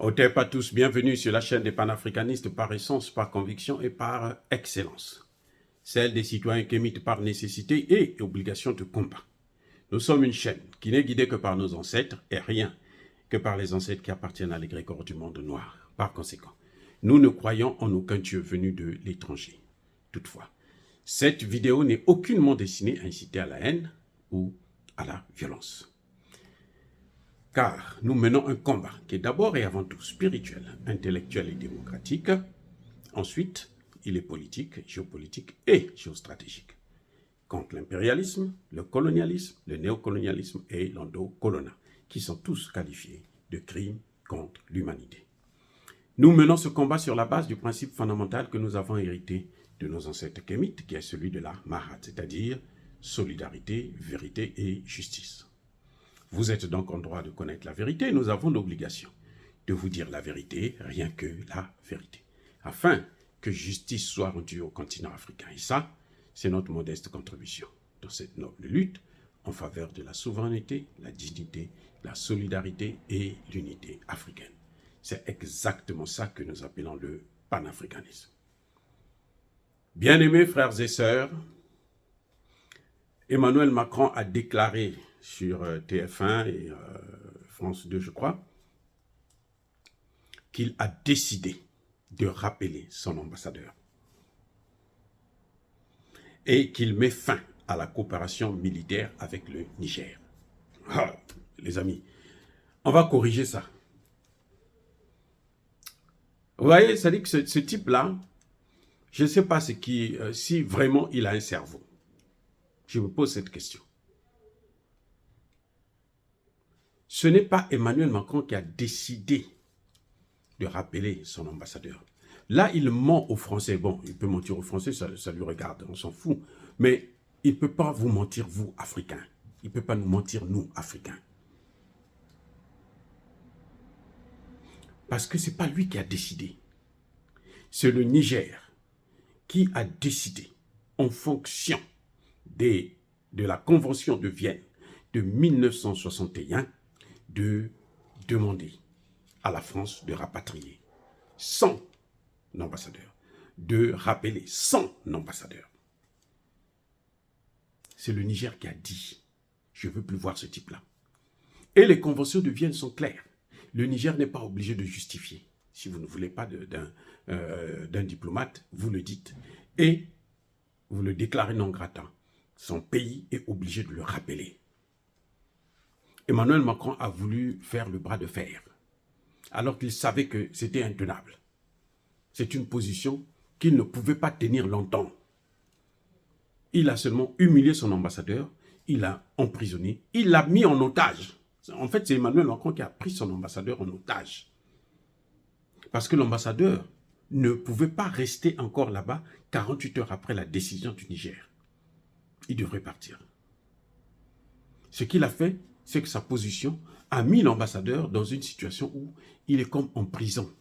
Otep à tous, bienvenue sur la chaîne des panafricanistes par essence, par conviction et par excellence. Celle des citoyens qui émitent par nécessité et obligation de combat. Nous sommes une chaîne qui n'est guidée que par nos ancêtres et rien que par les ancêtres qui appartiennent à l'égrégore du monde noir. Par conséquent, nous ne croyons en aucun Dieu venu de l'étranger. Toutefois, cette vidéo n'est aucunement destinée à inciter à la haine ou à la violence. Car nous menons un combat qui est d'abord et avant tout spirituel, intellectuel et démocratique. Ensuite, il est politique, géopolitique et géostratégique. Contre l'impérialisme, le colonialisme, le néocolonialisme et l'endocolonat, qui sont tous qualifiés de crimes contre l'humanité. Nous menons ce combat sur la base du principe fondamental que nous avons hérité de nos ancêtres kémites, qui est celui de la Mahat, c'est-à-dire solidarité, vérité et justice. Vous êtes donc en droit de connaître la vérité. Nous avons l'obligation de vous dire la vérité, rien que la vérité, afin que justice soit rendue au continent africain. Et ça, c'est notre modeste contribution dans cette noble lutte en faveur de la souveraineté, la dignité, la solidarité et l'unité africaine. C'est exactement ça que nous appelons le panafricanisme. Bien-aimés frères et sœurs, Emmanuel Macron a déclaré sur TF1 et France 2, je crois, qu'il a décidé de rappeler son ambassadeur et qu'il met fin à la coopération militaire avec le Niger. Ah, les amis, on va corriger ça. Vous voyez, ça dit que ce type-là, je ne sais pas si vraiment il a un cerveau. Je me pose cette question. Ce n'est pas Emmanuel Macron qui a décidé de rappeler son ambassadeur. Là, il ment aux Français. Bon, il peut mentir aux Français, ça lui regarde, on s'en fout. Mais il ne peut pas vous mentir, vous, Africains. Il ne peut pas nous mentir, nous, Africains. Parce que ce n'est pas lui qui a décidé. C'est le Niger qui a décidé, en fonction de la Convention de Vienne de 1961, de demander à la France de rapatrier 100 ambassadeurs, de rappeler 100 ambassadeurs. C'est le Niger qui a dit, je ne veux plus voir ce type-là. Et les conventions de Vienne sont claires. Le Niger n'est pas obligé de justifier. Si vous ne voulez pas d'un diplomate, vous le dites. Et vous le déclarez non gratin. Son pays est obligé de le rappeler. Emmanuel Macron a voulu faire le bras de fer, alors qu'il savait que c'était intenable. C'est une position qu'il ne pouvait pas tenir longtemps. Il a seulement humilié son ambassadeur, il l'a emprisonné, il l'a mis en otage. En fait, c'est Emmanuel Macron qui a pris son ambassadeur en otage. Parce que l'ambassadeur ne pouvait pas rester encore là-bas 48 heures après la décision du Niger. Il devrait partir. Ce qu'il a fait, c'est que sa position a mis l'ambassadeur dans une situation où il est comme en prison.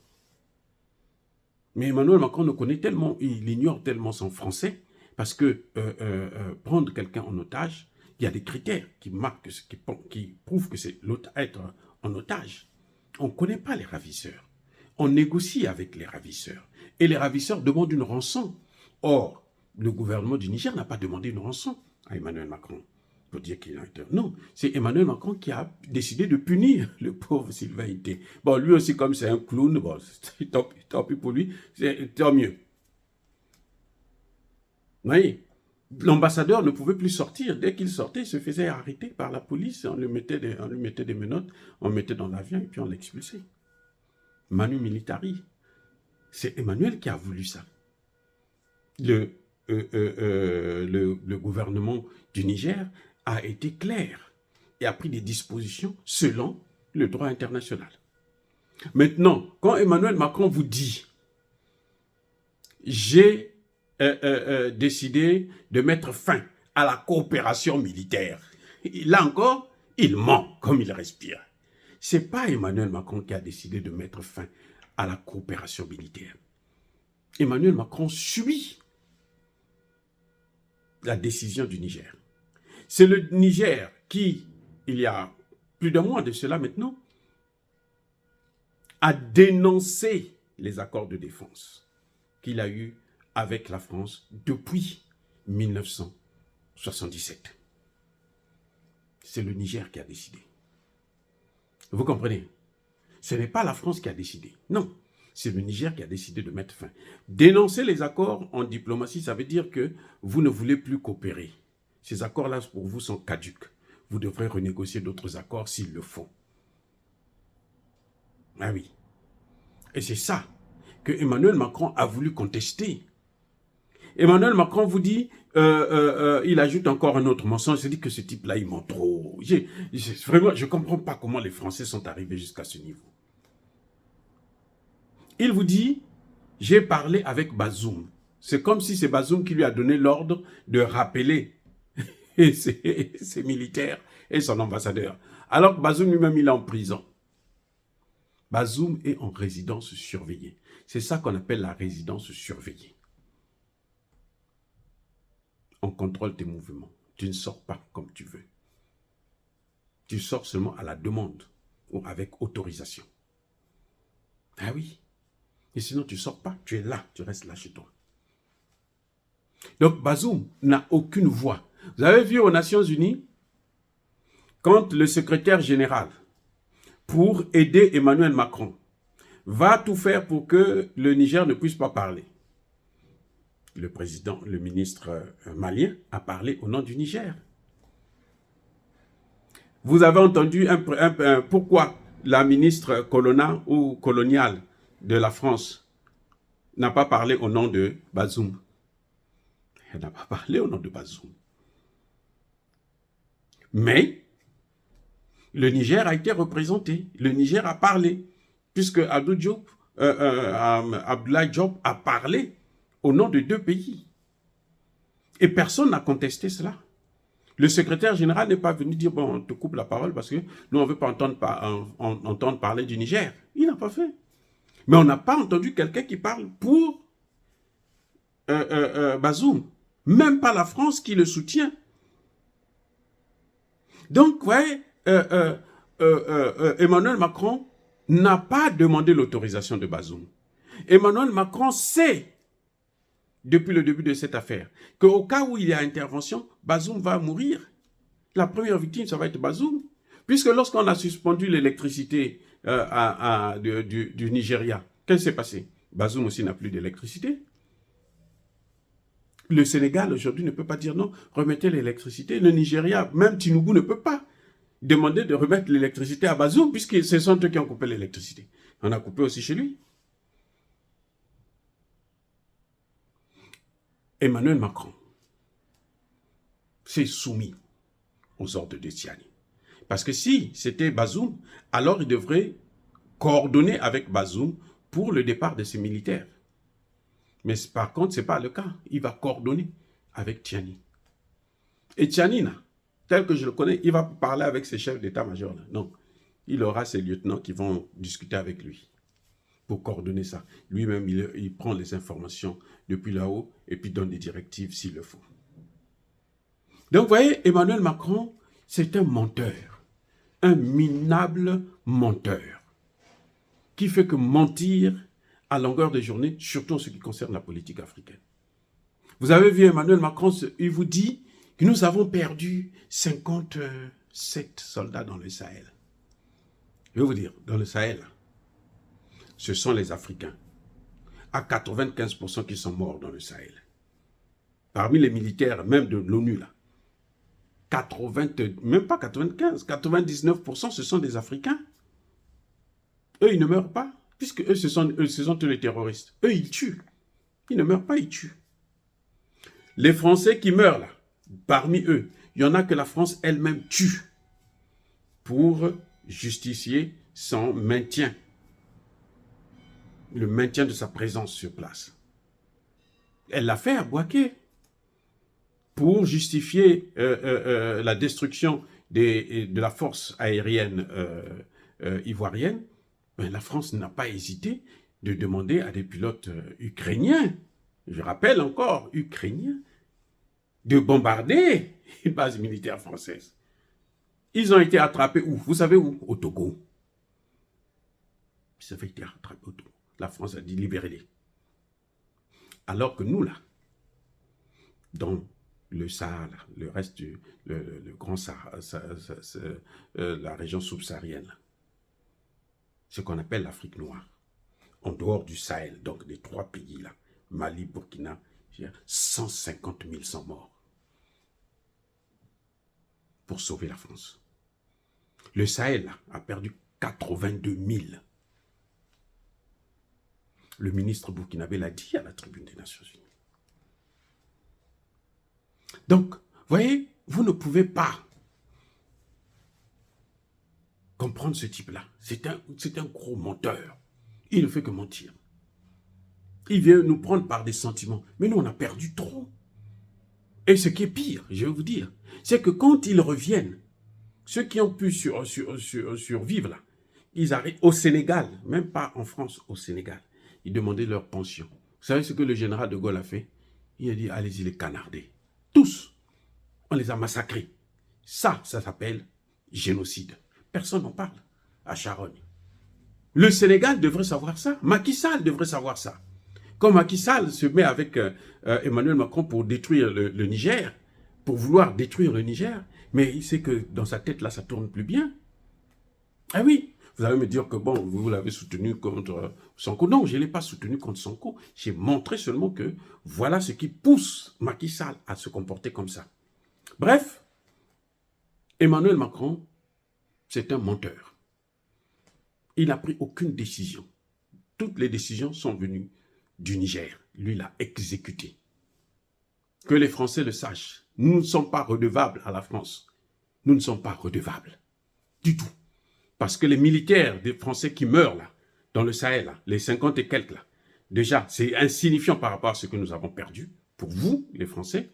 Mais Emmanuel Macron ne connaît tellement, il ignore tellement son français, parce que prendre quelqu'un en otage, il y a des critères qui prouvent que c'est être en otage. On ne connaît pas les ravisseurs. On négocie avec les ravisseurs. Et les ravisseurs demandent une rançon. Or, le gouvernement du Niger n'a pas demandé une rançon à Emmanuel Macron. Pour dire qu'il a été... Non, c'est Emmanuel Macron qui a décidé de punir le pauvre Sylvain Ité. Bon, lui aussi, comme c'est un clown, bon, tant pis pour lui, tant mieux. Vous voyez, l'ambassadeur ne pouvait plus sortir. Dès qu'il sortait, il se faisait arrêter par la police. On lui mettait des menottes, on le mettait dans l'avion et puis on l'expulsait. Manu Militari. C'est Emmanuel qui a voulu ça. Le gouvernement du Niger a été clair et a pris des dispositions selon le droit international. Maintenant, quand Emmanuel Macron vous dit « j'ai décidé de mettre fin à la coopération militaire », là encore, il ment comme il respire. Ce n'est pas Emmanuel Macron qui a décidé de mettre fin à la coopération militaire. Emmanuel Macron suit la décision du Niger. C'est le Niger qui, il y a plus d'un mois de cela maintenant, a dénoncé les accords de défense qu'il a eus avec la France depuis 1977. C'est le Niger qui a décidé. Vous comprenez? Ce n'est pas la France qui a décidé. Non, c'est le Niger qui a décidé de mettre fin. Dénoncer les accords en diplomatie, ça veut dire que vous ne voulez plus coopérer. Ces accords-là, pour vous, sont caducs. Vous devrez renégocier d'autres accords s'il le faut. Ah oui. Et c'est ça que Emmanuel Macron a voulu contester. Emmanuel Macron vous dit, il ajoute encore un autre mensonge, il dit que ce type-là, il ment trop. Vraiment, je ne comprends pas comment les Français sont arrivés jusqu'à ce niveau. Il vous dit, j'ai parlé avec Bazoum. C'est comme si c'est Bazoum qui lui a donné l'ordre de rappeler ses militaires et son ambassadeur. Alors que Bazoum lui-même, il est en prison. Bazoum est en résidence surveillée. C'est ça qu'on appelle la résidence surveillée. On contrôle tes mouvements. Tu ne sors pas comme tu veux. Tu sors seulement à la demande ou avec autorisation. Ah oui. Et sinon, tu ne sors pas. Tu es là. Tu restes là chez toi. Donc, Bazoum n'a aucune voix. Vous avez vu aux Nations Unies, quand le secrétaire général, pour aider Emmanuel Macron, va tout faire pour que le Niger ne puisse pas parler. Le président, le ministre malien a parlé au nom du Niger. Vous avez entendu pourquoi la ministre Colonna ou coloniale de la France n'a pas parlé au nom de Bazoum. Elle n'a pas parlé au nom de Bazoum. Mais le Niger a été représenté. Le Niger a parlé, puisque Abdoulaye Diop a parlé au nom de 2 pays. Et personne n'a contesté cela. Le secrétaire général n'est pas venu dire, bon, on te coupe la parole parce que nous, on ne veut pas entendre parler du Niger. Il n'a pas fait. Mais on n'a pas entendu quelqu'un qui parle pour Bazoum. Même pas la France qui le soutient. Donc, vous voyez, Emmanuel Macron n'a pas demandé l'autorisation de Bazoum. Emmanuel Macron sait, depuis le début de cette affaire, qu'au cas où il y a intervention, Bazoum va mourir. La première victime, ça va être Bazoum. Puisque lorsqu'on a suspendu l'électricité du Nigeria, qu'est-ce qui s'est passé? Bazoum aussi n'a plus d'électricité. Le Sénégal, aujourd'hui, ne peut pas dire non, remettez l'électricité. Le Nigeria, même Tinubu ne peut pas demander de remettre l'électricité à Bazoum, puisque ce sont eux qui ont coupé l'électricité. On a coupé aussi chez lui. Emmanuel Macron s'est soumis aux ordres de Tiani. Parce que si c'était Bazoum, alors il devrait coordonner avec Bazoum pour le départ de ses militaires. Mais par contre, ce n'est pas le cas. Il va coordonner avec Tiani. Et Tiani, tel que je le connais, il va parler avec ses chefs d'état-major. Non, il aura ses lieutenants qui vont discuter avec lui pour coordonner ça. Lui-même, il prend les informations depuis là-haut et puis donne des directives s'il le faut. Donc, vous voyez, Emmanuel Macron, c'est un menteur. Un minable menteur. Qui fait que mentir à longueur de journée, surtout en ce qui concerne la politique africaine. Vous avez vu Emmanuel Macron, il vous dit que nous avons perdu 57 soldats dans le Sahel. Je vais vous dire, dans le Sahel, ce sont les Africains, à 95% qui sont morts dans le Sahel. Parmi les militaires, même de l'ONU, là, même pas 95, 99%, ce sont des Africains. Eux, ils ne meurent pas, puisque eux, ce sont tous les terroristes. Eux, ils tuent. Ils ne meurent pas, ils tuent. Les Français qui meurent, là, parmi eux, il y en a que la France elle-même tue pour justifier son maintien, le maintien de sa présence sur place. Elle l'a fait à Bouaké pour justifier la destruction de la force aérienne ivoirienne. Ben, la France n'a pas hésité de demander à des pilotes ukrainiens, je rappelle encore, ukrainiens, de bombarder une base militaire française. Ils ont été attrapés où? Vous savez où? Au Togo. Ils avaient été rattrapés autour. La France a dit libérez-les. Alors que nous, là, dans le Sahara, le reste le grand Sahara, la région subsaharienne, ce qu'on appelle l'Afrique noire, en dehors du Sahel, donc des 3 pays là, Mali, Burkina, 150 000 sont morts pour sauver la France. Le Sahel là, a perdu 82 000. Le ministre burkinabé l'a dit à la tribune des Nations Unies. Donc, voyez, vous ne pouvez pas comprendre ce type-là. C'est un gros menteur. Il ne fait que mentir. Il vient nous prendre par des sentiments. Mais nous, on a perdu trop. Et ce qui est pire, je vais vous dire, c'est que quand ils reviennent, ceux qui ont pu survivre là, ils arrivent au Sénégal, même pas en France, au Sénégal. Ils demandaient leur pension. Vous savez ce que le général de Gaulle a fait? Il a dit, allez-y les canardés. Tous. On les a massacrés. Ça s'appelle génocide. Personne n'en parle à Charonne. Le Sénégal devrait savoir ça. Macky Sall devrait savoir ça. Quand Macky Sall se met avec Emmanuel Macron pour détruire le Niger, pour vouloir détruire le Niger, mais il sait que dans sa tête, là, ça tourne plus bien. Ah oui, vous allez me dire que bon, vous l'avez soutenu contre Sonko. Non, je ne l'ai pas soutenu contre Sonko. J'ai montré seulement que voilà ce qui pousse Macky Sall à se comporter comme ça. Bref, Emmanuel Macron, c'est un menteur. Il n'a pris aucune décision. Toutes les décisions sont venues du Niger. Lui l'a exécuté. Que les Français le sachent. Nous ne sommes pas redevables à la France. Nous ne sommes pas redevables. Du tout. Parce que les militaires des Français qui meurent là, dans le Sahel, là, les 50 et quelques là, déjà, c'est insignifiant par rapport à ce que nous avons perdu, pour vous, les Français.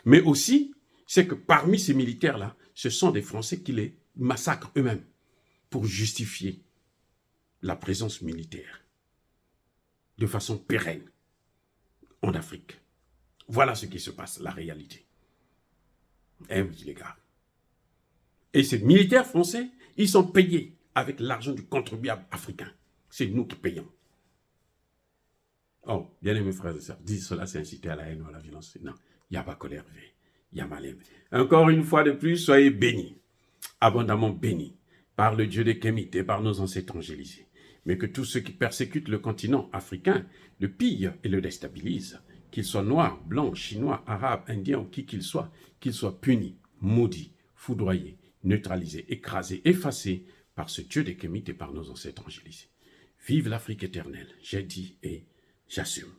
Mais aussi, c'est que parmi ces militaires-là, ce sont des Français qui les massacrent eux-mêmes pour justifier la présence militaire de façon pérenne en Afrique. Voilà ce qui se passe, la réalité. Eh oui, les gars. Et ces militaires français, ils sont payés avec l'argent du contribuable africain. C'est nous qui payons. Oh, bien aimés frères et sœurs, dire cela, c'est inciter à la haine ou à la violence. Non, il n'y a pas colère, il y a mal aimé. Encore une fois de plus, soyez bénis, abondamment bénis, par le Dieu des Kémites et par nos ancêtres angélisés. Mais que tous ceux qui persécutent le continent africain le pillent et le déstabilisent, qu'ils soient noirs, blancs, chinois, arabes, indiens ou qui qu'ils soient punis, maudits, foudroyés, neutralisés, écrasés, effacés par ce Dieu des Kémites et par nos ancêtres angélisés. Vive l'Afrique éternelle, j'ai dit et j'assume.